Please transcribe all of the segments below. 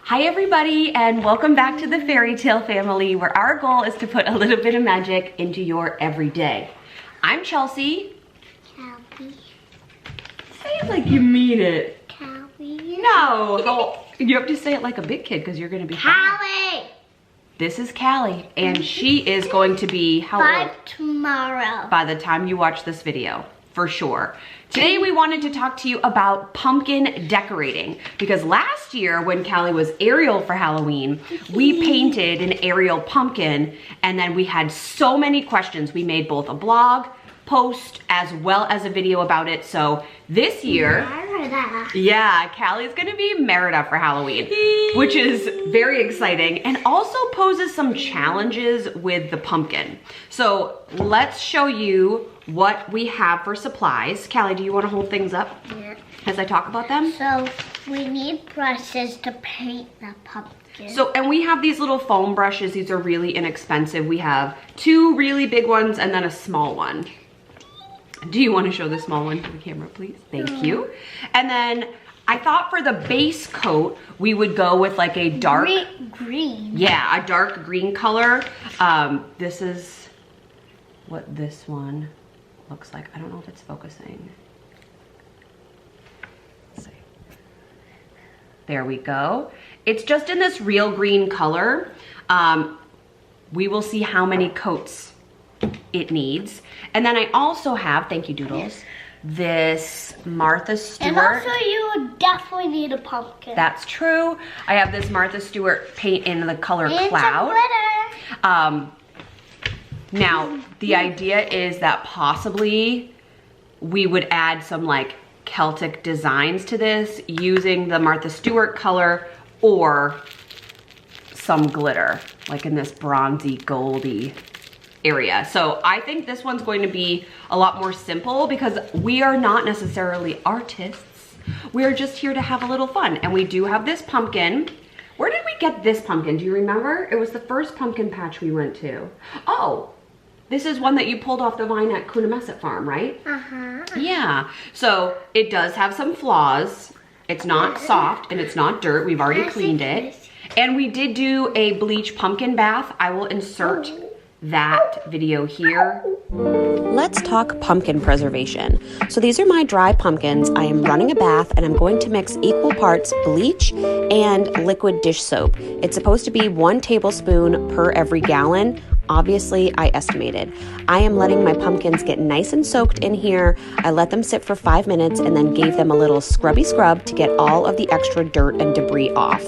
Hi everybody, and welcome back to the Fairy Tale family, where our goal is to put a little bit of magic into your everyday. I'm Chelsea. Calby. Say it like you mean it. Calby. No, you have to say it like a big kid because you're going to be Callie. This is Callie, and she is going to be how old? 5 tomorrow. By the time you watch this video, for sure. Today we wanted to talk to you about pumpkin decorating, because last year when Callie was Ariel for Halloween, we painted an Ariel pumpkin, and then we had so many questions. We made both a blog post as well as a video about it. So this year, yeah, Callie's gonna be Merida for Halloween, which is very exciting and also poses some challenges with the pumpkin. So let's show you what we have for supplies. Callie, do you want to hold things up as I talk about them? So we need brushes to paint the pumpkin. So, and we have these little foam brushes. These are really inexpensive. We have 2 really big ones and then a small one. Do you want to show the small one to the camera, please? Thank you. And then I thought for the base coat, we would go with like a dark green. Yeah, a dark green color. This is what this one looks like. I don't know if it's focusing. Let's see. There we go. It's just in this real green color. We will see how many coats it needs. And then I also have, thank you Doodles, this Martha Stewart. And also you would definitely need a pumpkin. That's true. I have this Martha Stewart paint in the color and Cloud. Some glitter. Now, the idea is that possibly we would add some like Celtic designs to this using the Martha Stewart color or some glitter, like in this bronzy, goldy area. So I think this one's going to be a lot more simple because we are not necessarily artists. We're just here to have a little fun. And we do have this pumpkin. Where did we get this pumpkin? Do you remember? It was the first pumpkin patch we went to. Oh, this is one that you pulled off the vine at Coonamessett Farm, right? Yeah. So it does have some flaws. It's not soft and it's not dirt. We've already cleaned it. And we did do a bleach pumpkin bath. I will insert that video here. Let's talk pumpkin preservation. So these are my dry pumpkins. I am running a bath and I'm going to mix equal parts bleach and liquid dish soap. It's supposed to be 1 tablespoon per every gallon. Obviously, I estimated. I am letting my pumpkins get nice and soaked in here. I let them sit for 5 minutes and then gave them a little scrubby scrub to get all of the extra dirt and debris off.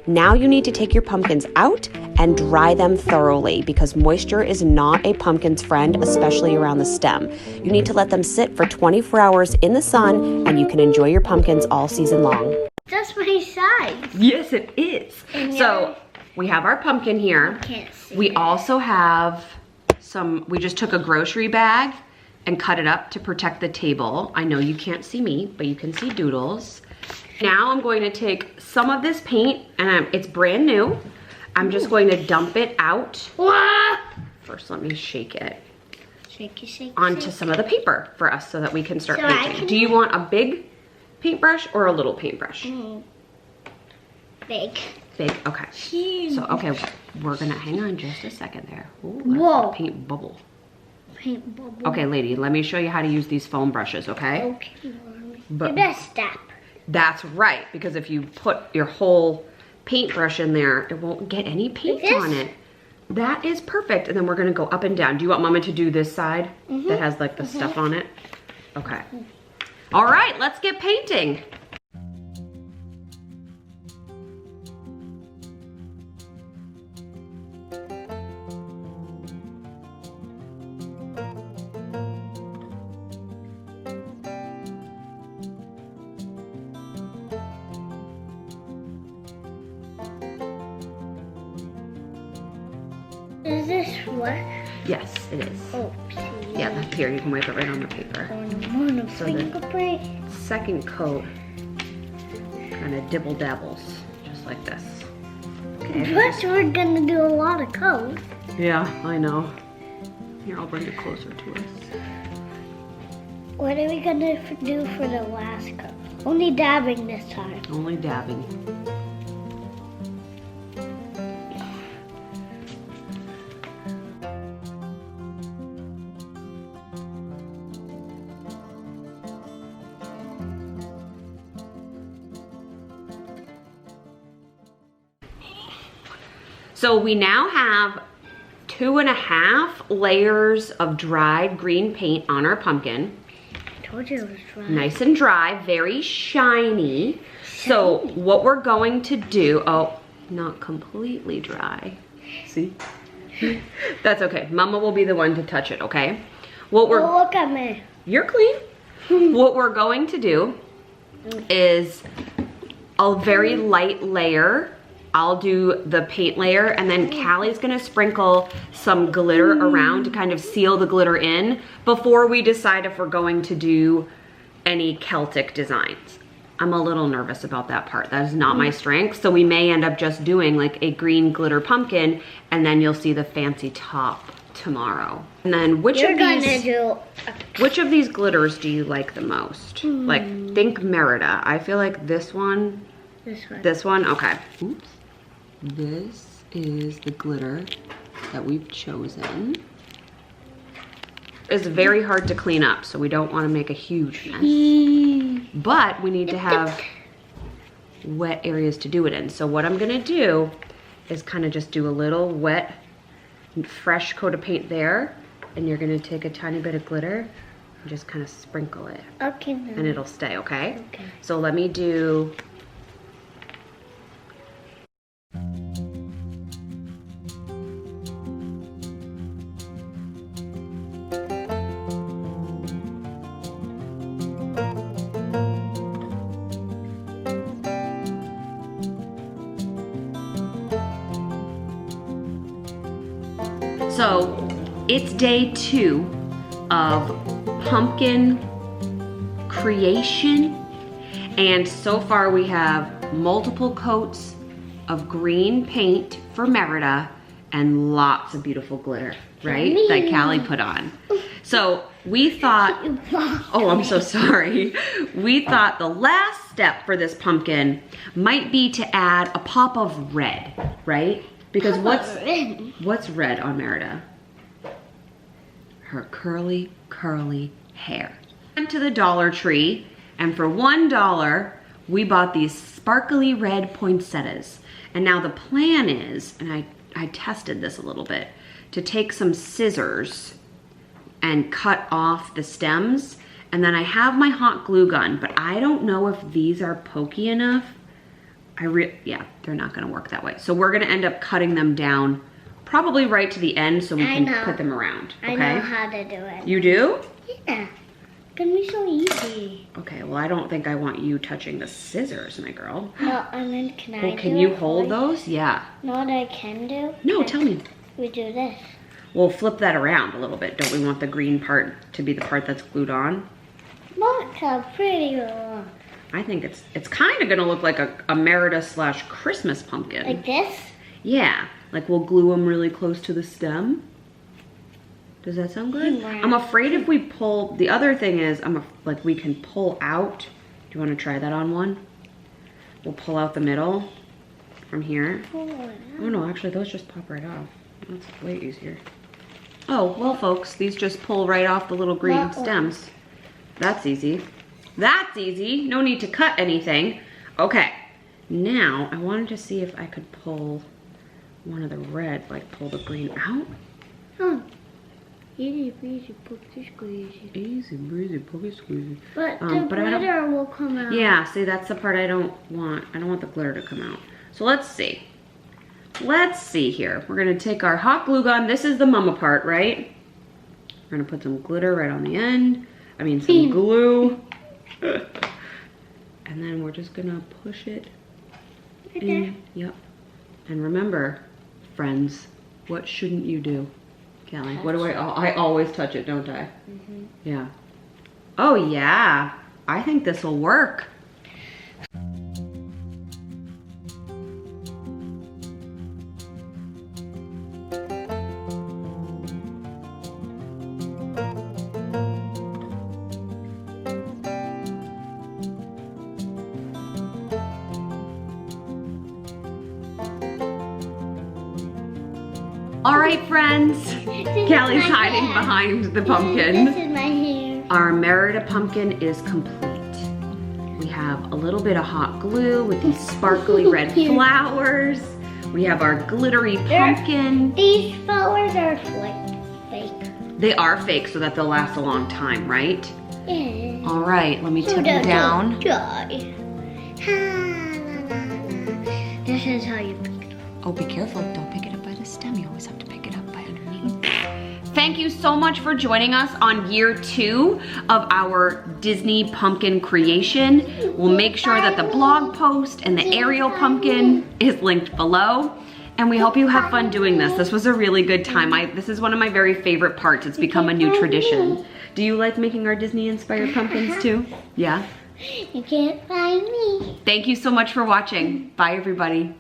Now you need to take your pumpkins out and dry them thoroughly because moisture is not a pumpkin's friend, especially around the stem. You need to let them sit for 24 hours in the sun and you can enjoy your pumpkins all season long. That's my size. Yes, it is. So we have our pumpkin here. We also have some, we just took a grocery bag and cut it up to protect the table. I know you can't see me, but you can see Doodles. Now I'm going to take some of this paint, and it's brand new. I'm just going to dump it out. First, let me shake it. Shake, onto some of the paper for us so that we can start painting. Do you want a big paintbrush or a little paintbrush? Big. Big, okay. Huge. So, okay, we're gonna, hang on just a second there. Ooh, whoa. Paint bubble. Paint bubble. Okay, lady, let me show you how to use these foam brushes, okay? Okay, but best step. That's right, because if you put your whole paintbrush in there, it won't get any paint on it. That is perfect. And then we're gonna go up and down. Do you want Mama to do this side that has like the stuff on it? Okay. All right, let's get painting. Is this what? Yes, it is. Oh, please. Yeah, here, you can wipe it right on the paper. So the second coat kind of dibble dabbles, just like this. Okay. But we're gonna do a lot of coats. Yeah, I know. Here, I'll bring it closer to us. What are we gonna do for the last coat? Only dabbing this time. Only dabbing. So we now have 2.5 layers of dried green paint on our pumpkin. I told you it was dry. Nice and dry, very shiny. So what we're going to do, oh, not completely dry. See? That's okay. Mama will be the one to touch it, okay? What we're Look at me. You're clean. What we're going to do is a very light layer. I'll do the paint layer, and then Callie's gonna sprinkle some glitter around to kind of seal the glitter in before we decide if we're going to do any Celtic designs. I'm a little nervous about that part. That is not my strength, so we may end up just doing like a green glitter pumpkin, and then you'll see the fancy top tomorrow. And then which of these glitters do you like the most? Like, think Merida. I feel like this one. This one? Okay. Oops. This is the glitter that we've chosen. It's very hard to clean up, so we don't want to make a huge mess. But we need to have wet areas to do it in. So what I'm gonna do is kind of just do a little wet, fresh coat of paint there, and you're gonna take a tiny bit of glitter and just kind of sprinkle it. Okay. And it'll stay, okay? Okay. So let me do. So it's day 2 of pumpkin creation, and so far we have multiple coats of green paint for Merida and lots of beautiful glitter, right? That Callie put on. So we thought, oh, I'm so sorry. We thought the last step for this pumpkin might be to add a pop of red, right? Because what's red on Merida? Her curly, curly hair. Went to the Dollar Tree, and for $1, we bought these sparkly red poinsettias. And now the plan is, and I tested this a little bit, to take some scissors and cut off the stems. And then I have my hot glue gun, but I don't know if these are pokey enough. Yeah, they're not gonna work that way. So we're gonna end up cutting them down probably right to the end so we can put them around, okay? I know how to do it. You do? Yeah, it's gonna be so easy. Okay, well I don't think I want you touching the scissors, my girl. No, I mean, Can you hold those? Yeah. Know what I can do? No, tell me. We do this. We'll flip that around a little bit. Don't we want the green part to be the part that's glued on? Look how pretty you are. I think it's kind of gonna look like a Merida / Christmas pumpkin. Like this? Yeah, like we'll glue them really close to the stem. Does that sound good? Yeah. I'm afraid if we pull, the other thing is, like we can pull out. Do you wanna try that on one? We'll pull out the middle from here. Oh no, actually those just pop right off. That's way easier. Oh, well folks, these just pull right off the little green stems. That's easy. That's easy, no need to cut anything. Okay, now I wanted to see if I could pull one of the red, like pull the green out. Huh. Easy breezy, pokey squeezy. Easy breezy, pokey squeezy. But the glitter will come out. Yeah, see that's the part I don't want. I don't want the glitter to come out. So let's see. Let's see here. We're gonna take our hot glue gun. This is the mama part, right? We're gonna put some glitter right on the end. I mean some glue. And then we're just gonna push it in. Yep. And remember, friends, what shouldn't you do? Callie, what do I always touch it, don't I? Mm-hmm. Yeah. Oh yeah, I think this will work. All right, friends. Callie's hiding behind the pumpkin. This is my hair. Our Merida pumpkin is complete. We have a little bit of hot glue with these sparkly red flowers. We have our glittery pumpkin. These flowers are fake. They are fake so that they'll last a long time, right? Yeah. All right, let me tip them down. This is how you pick it up. Oh, be careful. Don't pick it up by the stem. You always have to pick it up by underneath. Thank you so much for joining us on year 2 of our Disney pumpkin creation. We'll make sure that the blog post and the Ariel pumpkin is linked below. And we hope you have fun doing this. This was a really good time. This is one of my very favorite parts. It's become a new tradition. Do you like making our Disney-inspired pumpkins too? Yeah? You can't find me. Thank you so much for watching. Bye, everybody.